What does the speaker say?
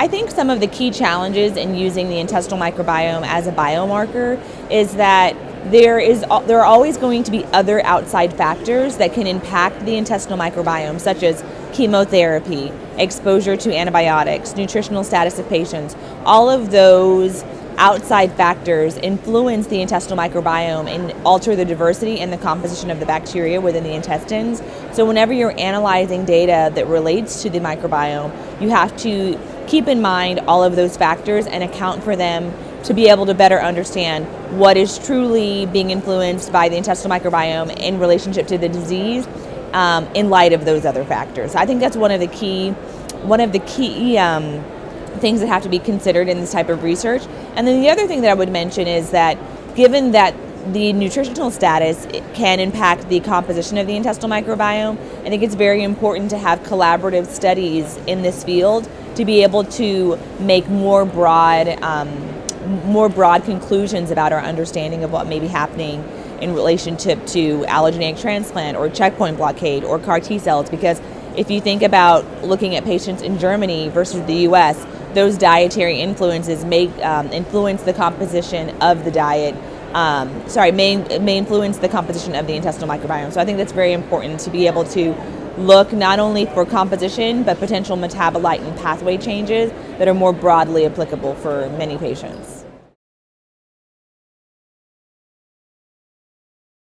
I think some of the key challenges in using the intestinal microbiome as a biomarker is that there are always going to be other outside factors that can impact the intestinal microbiome, such as chemotherapy, exposure to antibiotics, nutritional status of patients. All of those outside factors influence the intestinal microbiome and alter the diversity and the composition of the bacteria within the intestines. So whenever you're analyzing data that relates to the microbiome, you have to keep in mind all of those factors and account for them to be able to better understand what is truly being influenced by the intestinal microbiome in relationship to the disease in light of those other factors. I think that's one of the key things that have to be considered in this type of research. And then the other thing that I would mention is that given that the nutritional status can impact the composition of the intestinal microbiome, I think it's very important to have collaborative studies in this field to be able to make more broad conclusions about our understanding of what may be happening in relationship to allogeneic transplant or checkpoint blockade or CAR T cells. Because if you think about looking at patients in Germany versus the US, those dietary influences may influence the composition of the diet. May influence the composition of the intestinal microbiome. So I think that's very important to be able to look not only for composition, but potential metabolite and pathway changes that are more broadly applicable for many patients.